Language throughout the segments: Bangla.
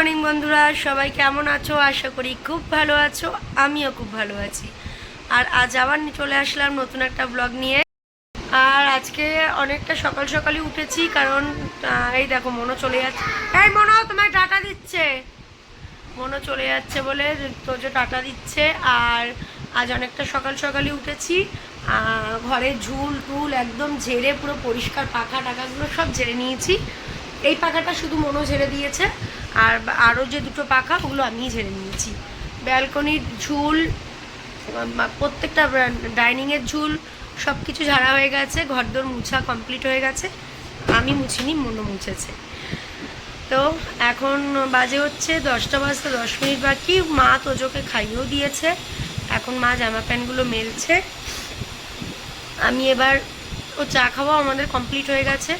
মর্নিং বন্ধুরা, সবাই কেমন আছো? আশা করি খুব ভালো আছো। আমিও খুব ভালো আছি। আর আজ আবার চলে আসলাম নতুন একটা ব্লগ নিয়ে। আর আজকে অনেকটা সকাল সকালই উঠেছি, কারণ এই দেখো মনো চলে যাচ্ছে। এই মনো, তোমায় টাটা দিচ্ছে। মনো চলে যাচ্ছে বলে তোজো টাটা দিচ্ছে। আর আজ অনেকটা সকাল সকালই উঠেছি। ঘরের ঝুল টুল একদম ঝেড়ে পুরো পরিষ্কার, পাখা টাকাগুলো সব ঝেড়ে নিয়েছি। এই পাখাটা শুধু মনো ঝেড়ে দিয়েছে, আর আরও যে দুটো পাখা ওগুলো আমিই ঝেড়ে নিয়েছি। ব্যালকনির ঝুল, প্রত্যেকটা ডাইনিংয়ের ঝুল সব কিছু ঝাড়া হয়ে গেছে। ঘরদোর মুছা কমপ্লিট হয়ে গেছে। আমি মুছিনি, মনো মুছেছে। তো এখন বাজে হচ্ছে 10টা বাজতে 10 মিনিট বাকি। মা তোজোকে খাইয়েও দিয়েছে। এখন মা জামা প্যান্টগুলো মেলছে। আমি এবার ও চা খাওয়া আমাদের কমপ্লিট হয়ে গেছে।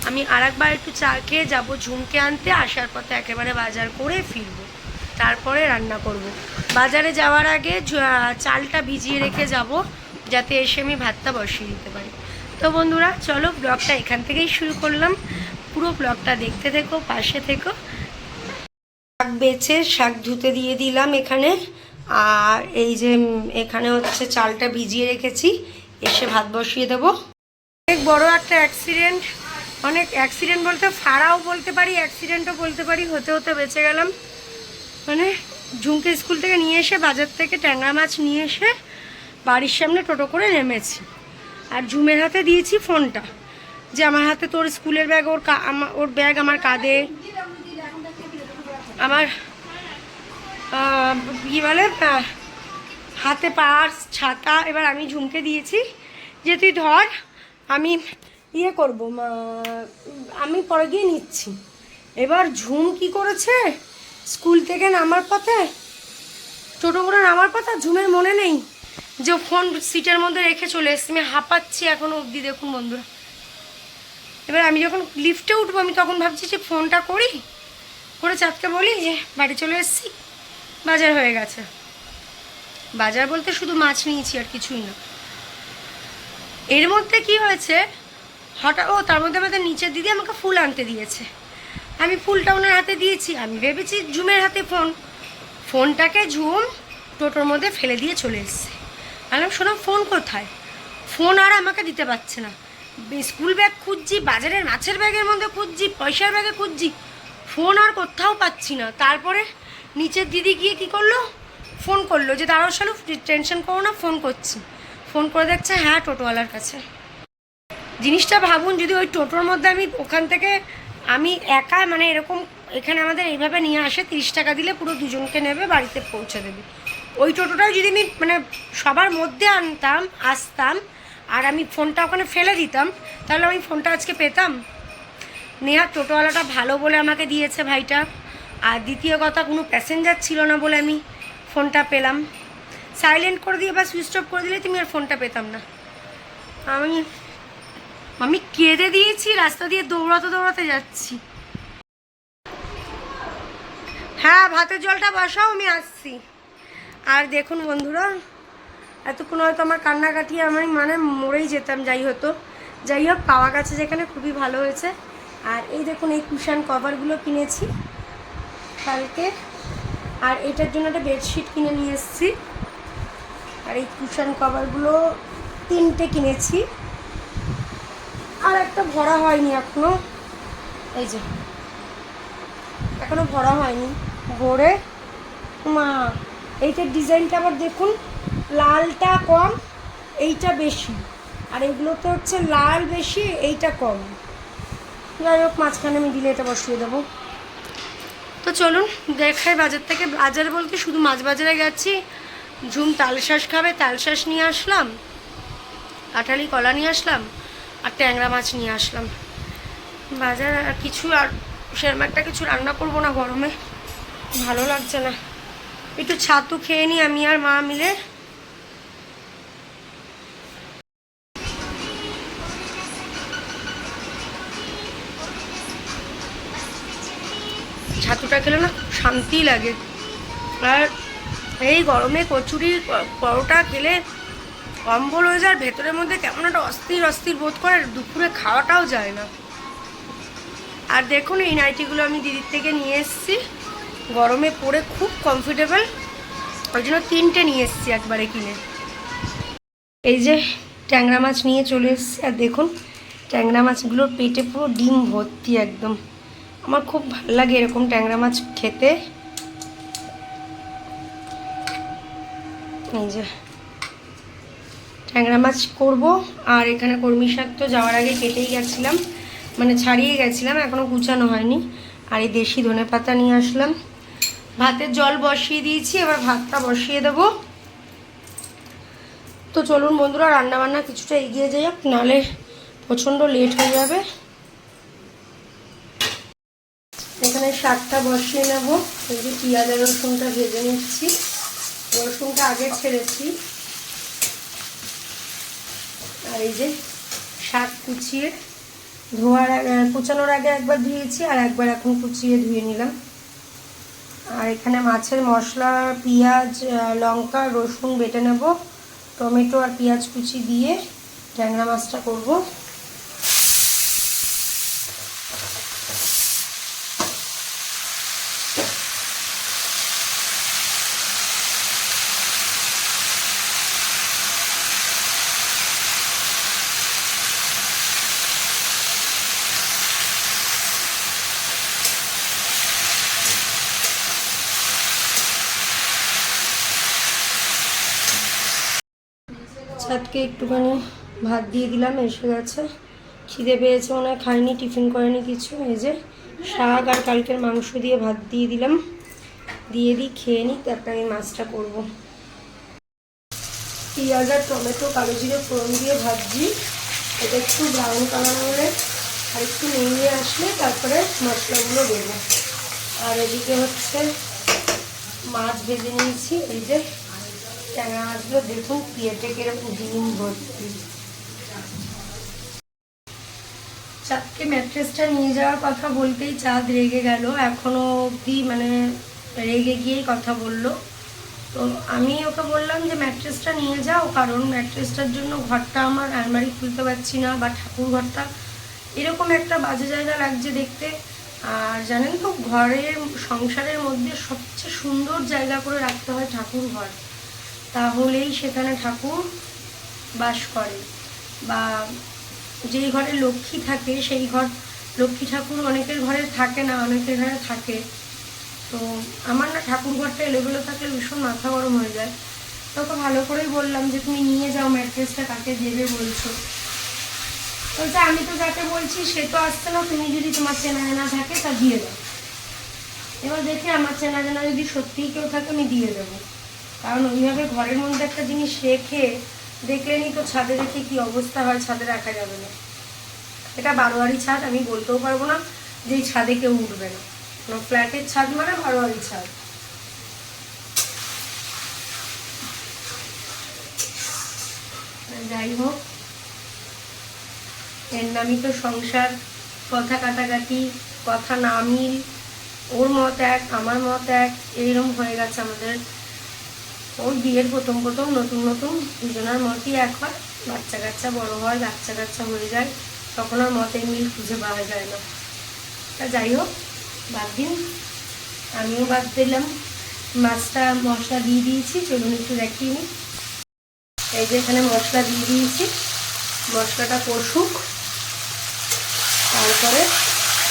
আমি আরেকবার একটু চা খেয়ে যাবো ঝুমকে আনতে। আসার পথে একেবারে বাজার করে ফিরবো, তারপরে রান্না করব। বাজারে যাওয়ার আগে চালটা ভিজিয়ে রেখে যাব, যাতে এসে আমি ভাতটা বসিয়ে দিতে পারি। তো বন্ধুরা চলো, ব্লগটা এখান থেকেই শুরু করলাম। পুরো ব্লগটা দেখতে থেকো, পাশে থেকো। শাক বেছে শাক ধুতে দিয়ে দিলাম এখানে। আর এই যে এখানে হচ্ছে চালটা ভিজিয়ে রেখেছি, এসে ভাত বসিয়ে দেবো। অনেক বড় একটা অ্যাক্সিডেন্ট, অনেক অ্যাক্সিডেন্ট বলতে ফাড়াও বলতে পারি, অ্যাক্সিডেন্টও বলতে পারি, হতে হতে বেঁচে গেলাম। মানে ঝুমকে স্কুল থেকে নিয়ে এসে, বাজার থেকে ট্যাংরা মাছ নিয়ে এসে বাড়ির সামনে টোটো করে নেমেছি। আর ঝুমের হাতে দিয়েছি ফোনটা, যে আমার হাতে তোর স্কুলের ব্যাগ, ওর ব্যাগ আমার কাঁধে, আমার কী বলে হাতে পার্স, ছাতা। এবার আমি ঝুমকে দিয়েছি যে তুই ধর, আমি ইয়ে করবো, আমি পরে গিয়ে নিচ্ছি। এবার ঝুম কি করেছে, স্কুল থেকে নামার পথে, টোটো করে নামার পথে ঝুমের মনে নেই যে ফোন সিটের মধ্যে রেখে চলে এসেছি। আমি হাঁপাচ্ছি এখনও অবধি, দেখুন বন্ধুরা। এবার আমি যখন লিফটে উঠবো, আমি তখন ভাবছি যে ফোনটা করি, করে চাঁদকে বলি যে বাড়ি চলে এসেছি, বাজার হয়ে গেছে। বাজার বলতে শুধু মাছ নিয়েছি, আর কিছুই না। এর মধ্যে কি হয়েছে, হঠাৎ তার মধ্যে আমাদের নিচের দিদি আমাকে ফুল আনতে দিয়েছে। আমি ফুলটা ওনার হাতে দিয়েছি, আমি ভেবেছি ঝুমের হাতে ফোন। ফোনটাকে ঝুম টোটোর মধ্যে ফেলে দিয়ে চলে এসছে। বললাম শোনো, ফোন কোথায়? ফোন আর আমাকে দিতে পারছে না। স্কুল ব্যাগ খুঁজছি, বাজারের মাছের ব্যাগের মধ্যে খুঁজছি, পয়সার ব্যাগে খুঁজছি, ফোন আর কোথাও পাচ্ছি না। তারপরে নিচের দিদি গিয়ে কী করলো, ফোন করলো যে দাঁড়াও শালু, টেনশন করো না, ফোন করছি। ফোন করে দেখছে হ্যাঁ টোটোওয়ালার কাছে। জিনিসটা ভাবুন, যদি ওই টোটোর মধ্যে আমি ওখান থেকে আমি একা, মানে এরকম এখানে আমাদের এইভাবে নিয়ে আসে, 30 টাকা দিলে পুরো দুজনকে নেবে, বাড়িতে পৌঁছে দেবে। ওই টোটোটাই যদি আমি মানে সবার মধ্যে আনতাম, আসতাম, আর আমি ফোনটা ওখানে ফেলে দিতাম, তাহলে আমি ফোনটা আজকে পেতাম? নেহা টোটোওয়ালাটা ভালো বলে আমাকে দিয়েছে ভাইটা। আর দ্বিতীয় কথা, কোনো প্যাসেঞ্জার ছিল না বলে আমি ফোনটা পেলাম। সাইলেন্ট করে দিয়ে বা সুইচ অফ করে দিলে তুমি আর ফোনটা পেতাম না। আমি কেঁদে দিয়েছি, রাস্তা দিয়ে দৌড়াতে দৌড়াতে যাচ্ছি। হ্যাঁ, ভাতের জলটা বসাও, আমি আসছি। আর দেখুন বন্ধুরা, এতক্ষণ হয়তো আমার কান্নাকাটি, আমি মানে মরেই যেতাম, যাই হতো। যাই হোক, পাওয়া গেছে যেখানে, খুবই ভালো হয়েছে। আর এই দেখুন, এই কুশান কভারগুলো কিনেছি কালকে। আর এটার জন্য একটা বেডশিট কিনে নিয়ে এসেছি। আর এই কুশান কভারগুলো 3টে কিনেছি। আর একটা ভরা হয়নি এখনো, এই যে এখনো ভরা হয়নি, ভরে মা। এইটার ডিজাইনটা আবার দেখুন, লালটা কম, এইটা বেশি। আর এগুলোতে হচ্ছে লাল বেশি, এইটা কম। যাই হোক, মাঝখানে আমি দিলে এটা বসিয়ে দেবো। তো চলুন দেখাই বাজার থেকে। বাজার বলতে শুধু মাছ বাজারে গেছি। ঝুম তালশাঁস খাবে, তালশাঁস নিয়ে আসলাম, কাঁঠালি কলা নিয়ে আসলাম, আর ট্যাংরা মাছ নিয়ে আসলাম। বাজার আর কিছু, আর সেরকম একটা কিছু রান্না করবো না, গরমে ভালো লাগছে না। একটু ছাতু খেয়ে নিই আমি আর মা মিলে। ছাতুটা খেলে না শান্তি লাগে। আর এই গরমে কচুরি পরোটা খেলে অম্বল হয়ে যায়, ভেতরের মধ্যে কেমন একটা অস্থির অস্থির বোধ করে, দুপুরে খাওয়াটাও যায় না। আর দেখুন, এই নাইটিগুলো আমি দিদির থেকে নিয়ে এসেছি। গরমে পরে খুব কমফোর্টেবল, ওই জন্য 3টে নিয়ে এসেছি একবারে কিনে। এই যে ট্যাংরা মাছ নিয়ে চলে এসেছি, আর দেখুন ট্যাংরা মাছগুলোর পেটে পুরো ডিম ভর্তি একদম। আমার খুব ভালো লাগে এরকম ট্যাংরা মাছ খেতে। এই যে ট্যাংরা মাছ করব। আর এখানে কলমি শাক তো যাওয়ার আগে কেটেই গেছিলাম, মানে ছাড়িয়ে গেছিলাম, এখনও কুচানো হয়নি। আর এই দেশি ধনেপাতা নিয়ে আসলাম। ভাতের জল বসিয়ে দিয়েছি, এবার ভাতটা বসিয়ে দেবো। তো চলুন বন্ধুরা, রান্নাবান্না কিছুটা এগিয়ে যাই, নাহলে প্রচণ্ড লেট হয়ে যাবে। এখানে শাকটা বসিয়ে নেব। এই যে পেঁয়াজ আর রসুনটা ভেজে নিচ্ছি, রসুনটা আগে ছেড়েছি। আর এই যে শাক কুচিয়ে কুচানোর আগে একবার ধুয়েছি, আর একবার এখন কুচিয়ে ধুয়ে নিলাম। আর এখানে মাছের মশলা, পেঁয়াজ, লঙ্কা, রসুন বেটে নেব, টমেটো আর পেঁয়াজ কুচি দিয়ে ট্যাংরা মাছটা করব। ছাদকে একটুখানি ভাত দিয়ে দিলাম, এসে গেছে। খিদে পেয়েছে মনে হয়, খাইনি, টিফিন করেনি কিছু। এই যে শাক আর কালকের মাংস দিয়ে ভাত দিয়ে দিলাম, দিয়ে দিই খেয়ে নিই, তারপরে আমি মাছটা করব। পেঁয়াজ আর টমেটো কালো জিরে ফোড়ন দিয়ে ভাজি, এটা একটু ব্রাউন কালার হলে আর একটু নেড়ে আসলে তারপরে মশলাগুলো দেবো। আর এদিকে হচ্ছে মাছ ভেজে নিয়েছি। এই যে ট্যাংরা মাছগুলো দেখুন পেটে কিরকম ডিম ভর্তি। চাঁদকে ম্যাট্রেসটা নিয়ে যাওয়ার কথা বলতেই চাঁদ রেগে গেল, এখনও অবধি মানে রেগে গিয়েই কথা বললো। তো আমি ওকে বললাম যে ম্যাট্রেসটা নিয়ে যাও, কারণ ম্যাট্রেসটার জন্য ঘরটা আমার আলমারি খুলতে পারছি না, বা ঠাকুর ঘরটা এরকম একটা বাজে জায়গা লাগছে দেখতে। আর জানেন তো, ঘরের সংসারের মধ্যে সবচেয়ে সুন্দর জায়গা করে রাখতে হয় ঠাকুর ঘর, তাহলেই সেখানে ঠাকুর বাস করে। বা যেই ঘরে লক্ষ্মী থাকে সেই ঘর, লক্ষ্মী ঠাকুর অনেকের ঘরে থাকে না, অনেকের ঘরে থাকে। তো আমার না ঠাকুর ঘরটা এলোমেলো থাকলে ভীষণ মাথা গরম হয়ে যায়। তোকে ভালো করেই বললাম যে তুমি নিয়ে যাও ম্যাট্রেসটা, কাকে দেবে বলছো? বলছে আমি তো যাকে বলছি সে তো আসছে না, তুমি যদি তোমার চেনা জানা থাকে তা দিয়ে দাও। এবার দেখি আমার চেনা জানা যদি সত্যিই কেউ থাকে আমি দিয়ে দেবো, কারণ ওইভাবে ঘরের মধ্যে একটা জিনিস রেখে দেখলেনি তো ছাদে রেখে কি অবস্থা হয়, ছাদে রাখা যাবে না। এটা বারোয়ারি ছাদ, আমি বলতেও পারবো না যে এই ছাদে কেউ উঠবে না, ফ্ল্যাটের ছাদ মানে বারোয়ারি ছাদ। যাই হোক, এর নামই তো সংসার, কথা কাটাকাটি, কথা না মিল, ওর মত এক আমার মত এক, এইরকম হয়ে গেছে আমাদের। ওর বিয়ের প্রথম প্রথম নতুন নতুন দুজনের মতই এক হয়, বাচ্চা কাচ্চা বড় হয়, বাচ্চা কাচ্চা হয়ে যায়, তখন আর মতের মিল খুঁজে পাওয়া যায় না। তা যাই হোক, বাদ দিন, আমিও বাদ দিলাম। মাছটা মশলা দিয়ে দিয়েছি, চলুন একটু দেখিয়ে নিই। এই যে এখানে মশলা দিয়ে দিয়েছি, মশলাটা কষুক, তারপরে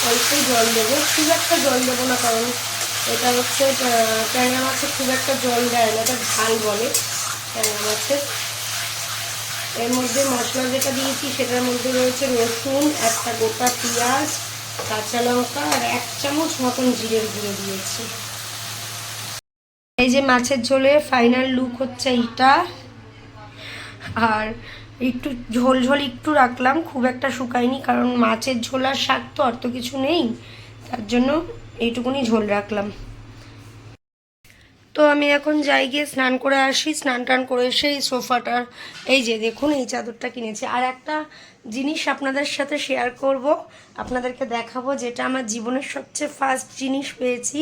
অল্পই জল দেবো, খুব একটা জল দেবো না, কারণ এটা হচ্ছে ট্যাংরা মাছের খুব একটা জল দেয় না, এটা ঝাল বলে ট্যাংরা মাছের। এর মধ্যে মশলা যেটা দিয়েছি সেটার মধ্যে রয়েছে রসুন, একটা গোটা পেঁয়াজ, কাঁচা লঙ্কা আর 1 চামচ মতন জিরের গুঁড়ো দিয়েছি। এই যে মাছের ঝোলে ফাইনাল লুক হচ্ছে এইটা। আর একটু ঝোল ঝোল একটু রাখলাম, খুব একটা শুকায়নি, কারণ মাছের ঝোল আর শাক তো অত কিছু নেই, তার জন্য এইটুকুনি ঝোল রাখলাম। তো আমি এখন যাই গিয়ে স্নান করে আসি, স্নান টান করে এসে এই সোফাটার, এই যে দেখুন এই চাদরটা কিনেছি। আর একটা জিনিস আপনাদের সাথে শেয়ার করব, আপনাদেরকে দেখাবো, যেটা আমার জীবনের সবচেয়ে ফার্স্ট জিনিস পেয়েছি।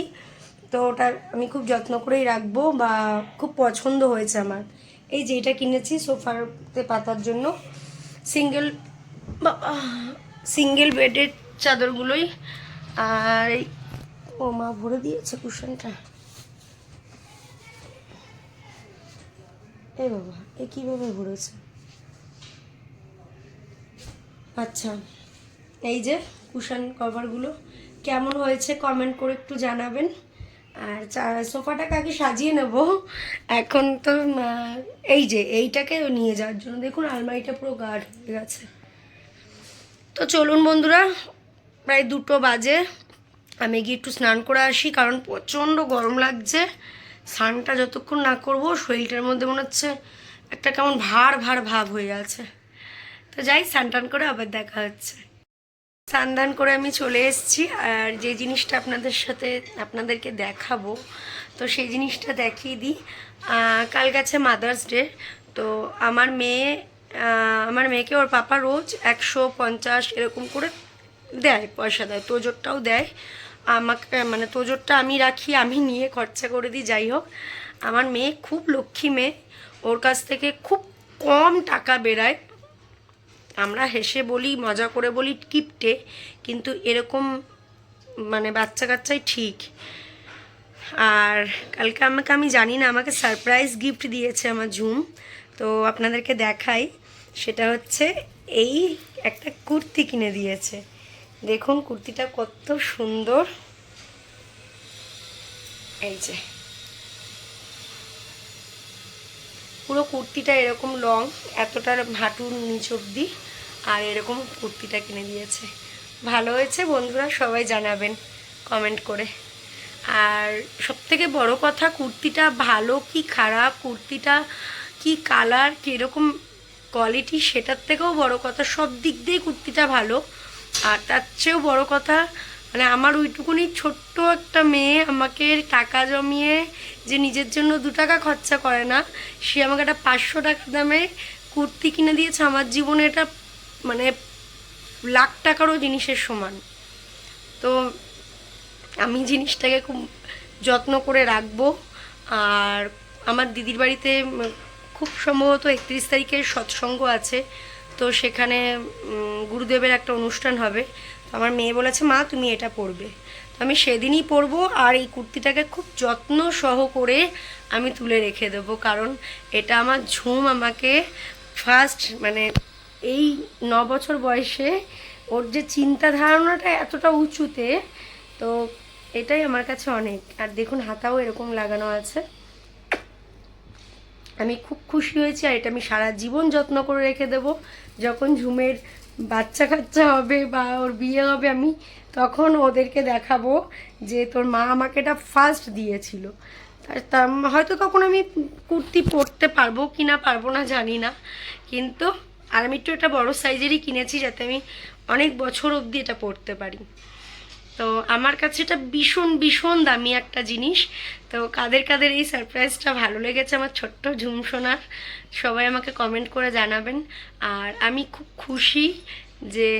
তো ওটা আমি খুব যত্ন করেই রাখবো, বা খুব পছন্দ হয়েছে আমার। এই যে এটা কিনেছি সোফাতে পাতার জন্য, সিঙ্গেল বেডের চাদরগুলোই। আর ও মা ভরে দিয়েছে কুশনটা। এ বাবা, এ কীভাবে ভরেছে? আচ্ছা, এই যে কুশন কভারগুলো কেমন হয়েছে কমেন্ট করে একটু জানাবেন। আর সোফাটাকে আগে সাজিয়ে নেব। এখন তো এই যে এইটাকে নিয়ে যাওয়ার জন্য দেখুন আলমারিটা পুরো গাঢ় হয়ে গেছে। তো চলুন বন্ধুরা, প্রায় 2টো বাজে, আমি গিয়ে একটু স্নান করে আসি, কারণ প্রচণ্ড গরম লাগছে। স্নানটা যতক্ষণ না করব শরীরটার মধ্যে মনে হচ্ছে একটা কেমন ভার ভার ভাব হয়ে আছে। তো যাই, স্নান টান করে আবার দেখা হচ্ছে। স্নান দান করে আমি চলে এসেছি, আর যে জিনিসটা আপনাদেরকে দেখাবো, তো সেই জিনিসটা দেখিয়ে দিই। কাল গেছে মাদার্স ডে। তো আমার মেয়েকে ওর পাপা রোজ 150 এরকম করে দেয়, পয়সা দেয়, তোজোরটাও দেয় আমাকে, মানে তোজোরটা আমি রাখি, আমি নিয়ে খরচা করে দিই। যাই হোক, আমার মেয়ে খুব লক্ষ্মী মেয়ে, ওর কাছ থেকে খুব কম টাকা বেরায়। আমরা হেসে বলি, মজা করে বলি কিপটে, কিন্তু এরকম মানে বাচ্চা কাচ্চাই ঠিক। আর কালকে আমি জানি না, আমাকে সারপ্রাইজ গিফট দিয়েছে আমার ঝুম। তো আপনাদেরকে দেখাই, সেটা হচ্ছে এই একটা কুর্তি কিনে দিয়েছে। দেখুন কুর্তিটা কত সুন্দর। এই যে পুরো কুর্তিটা এরকম লং, এতটা হাঁটুর নিচ অবধি, আর এরকম কুর্তিটা কিনে দিয়েছে। ভালো হয়েছে বন্ধুরা, সবাই জানাবেন কমেন্ট করে। আর সবথেকে বড় কথা, কুর্তিটা ভালো কি খারাপ, কুর্তিটা কি কালার, কীরকম কোয়ালিটি, সেটার থেকেও বড় কথা সব দিক দিয়ে কুর্তিটা ভালো। আর তার চেয়েও বড় কথা, মানে আমার ওইটুকুনি ছোট্ট একটা মেয়ে আমাকে টাকা জমিয়ে যে নিজের জন্য 2 টাকা খরচা করে না, সে আমাকে একটা 500 টাকা দামে কুর্তি কিনে দিয়েছে। আমার জীবনে এটা মানে লাখ টাকারও জিনিসের সমান। তো আমি জিনিসটাকে খুব যত্ন করে রাখবো। আর আমার দিদির বাড়িতে খুব সম্ভবত 31 তারিখে সৎসঙ্গ আছে, তো সেখানে গুরুদেবের একটা অনুষ্ঠান হবে। তো আমার মেয়ে বলেছে, মা তুমি এটা পরবে। তো আমি সেদিনই পরবো, আর এই কুর্তিটাকে খুব যত্ন সহ করে আমি তুলে রেখে দেবো, কারণ এটা আমার ঝুম আমাকে ফার্স্ট, মানে এই 9 বছর বয়সে ওর যে চিন্তা ধারণাটা এতটা উঁচুতে, তো এটাই আমার কাছে অনেক। আর দেখুন হাতাও এরকম লাগানো আছে। আমি খুব খুশি হয়েছি, আর এটা আমি সারা জীবন যত্ন করে রেখে দেব। যখন ঝুমের বাচ্চা কাচ্চা হবে বা ওর বিয়ে হবে, আমি তখন ওদেরকে দেখাবো যে তোর মা আমাকে এটা ফার্স্ট দিয়েছিল। তা হয়তো তখন আমি কুর্তি পরতে পারবো কি না পারবো না জানি না, কিন্তু আর আমি একটু একটা বড়ো সাইজেরই কিনেছি, যাতে আমি অনেক বছর অবধি এটা পরতে পারি। তো আমার কাছে এটা ভীষণ ভীষণ দামি একটা জিনিস। তো কাদের কাদের এই সারপ্রাইজটা ভালো লেগেছে আমার ছোট্ট ঝুম সোনার, সবাই আমাকে কমেন্ট করে জানাবেন। আর আমি খুব খুশি যে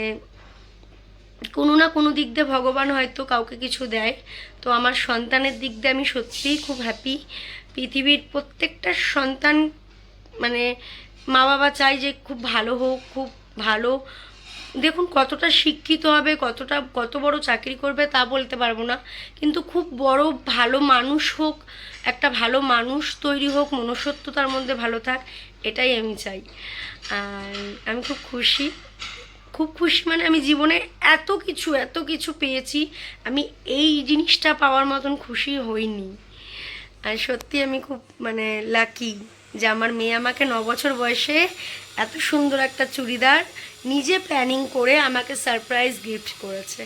কোনো না কোনো দিক দিয়ে ভগবান হয়তো কাউকে কিছু দেয়। তো আমার সন্তানের দিক দিয়ে আমি সত্যিই খুব হ্যাপি। পৃথিবীর প্রত্যেকটা সন্তান, মানে মা বাবা চায় যে খুব ভালো হোক, খুব ভালো, দেখুন কতটা শিক্ষিত হবে, কত বড় চাকরি করবে তা বলতে পারবো না, কিন্তু খুব বড় ভালো মানুষ হোক, একটা ভালো মানুষ তৈরি হোক, মনুষ্যত্বতার মধ্যে ভালো থাক, এটাই আমি চাই। আর আমি খুব খুশি, খুব খুশি, মানে আমি জীবনে এত কিছু পেয়েছি, আমি এই জিনিসটা পাওয়ার মতন খুশি হইনি। আর সত্যি আমি খুব মানে লাকি যে আমার মেয়ে আমাকে 9 বছর বয়সে এত সুন্দর একটা চুড়িদার নিজে প্ল্যানিং করে আমাকে সারপ্রাইজ গিফট করেছে।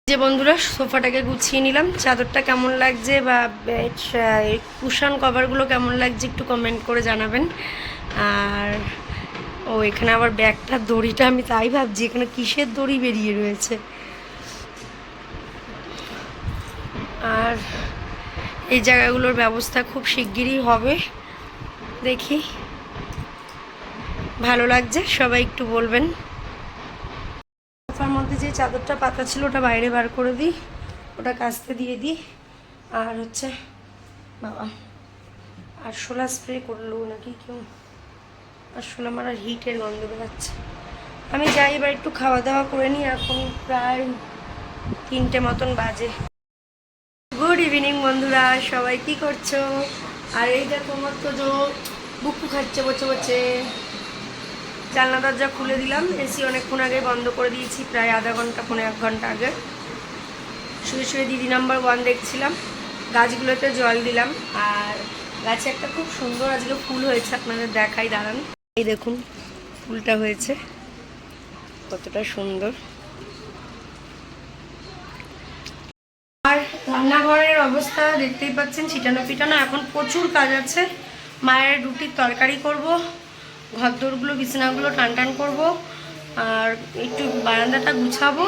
যে বন্ধুরা, সোফাটাকে গুছিয়ে নিলাম, চাদরটা কেমন লাগছে বা কুশন কভারগুলো কেমন লাগছে একটু কমেন্ট করে জানাবেন। আর এখানে আবার ব্যাগটার দড়িটা, আমি তাই ভাবছি এখানে কিসের দড়ি বেরিয়ে রয়েছে। আর এই জায়গাগুলোর ব্যবস্থা খুব শিগগিরই হবে, দেখি। ভালো লাগছে, সবাই একটু বলবেন। সোফার মধ্যে যে চাদরটা পাতা ছিল ওটা বাইরে বার করে দিই, ওটা কাচতে দিয়ে দিই। আর হচ্ছে বাবা আরশোলা স্প্রে করলো নাকি কেউ, আরশোলা মারার হিটের গন্ধ বেরাচ্ছে। আমি যাই এবার একটু খাওয়া দাওয়া করে নিই, এখন প্রায় 3টে মতন বাজে। ইভিনিং বন্ধুরা, সবাই কি করছো? আর এই দেখো আমার তো বুকু খাচ্ছে বসে বসে। জানলা দরজা খুলে দিলাম, এসি অনেকক্ষণ আগে বন্ধ করে দিয়েছি, প্রায় আধা ঘন্টা 1.5 ঘন্টা আগে। শুয়ে শুয়ে দিদি নাম্বার 1 দেখছিলাম, গাছগুলোতে জল দিলাম। আর গাছে একটা খুব সুন্দর আজকে ফুল হয়েছে, আপনাদের দেখাই, দাঁড়ান। এই দেখুন ফুলটা হয়েছে কতটা সুন্দর। আর রান্নাঘরের অবস্থা দেখতেই পাচ্ছেন, ছিটানো পিটানো। এখন প্রচুর কাজ আছে। মায়ের রুটির তরকারি করব, ঘরদোরগুলো বিছানাগুলো টান টান করবো, আর একটু বারান্দাটা গুছাবো।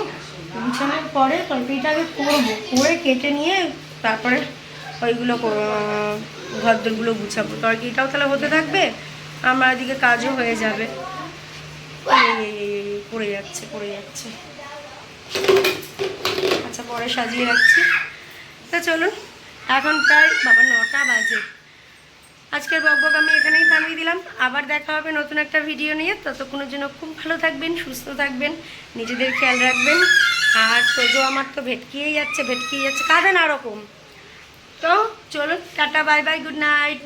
গুছানোর পরে তরকারিটা আগে করবো, করে কেটে নিয়ে তারপরে ওইগুলো ঘরদোরগুলো গুছাবো। তরকারিটাও তাহলে হতে থাকবে, আমার এদিকে কাজও হয়ে যাবে। পড়ে যাচ্ছে পড়ে যাচ্ছে। আচ্ছা, পরে সাজিয়ে রাখছি। তা চলুন, এখন প্রায় 9টা বাজে। আজকের বকবক আমি এখানেই থামিয়ে দিলাম। আবার দেখা হবে নতুন একটা ভিডিও নিয়ে। ততক্ষণের জন্য খুব ভালো থাকবেন, সুস্থ থাকবেন, নিজেদের খেয়াল রাখবেন। আর তোজো আমার তো ভেটকিয়েই যাচ্ছে, কাঁদে না ওরকম। তো চলুন, tata, bye bye, good night.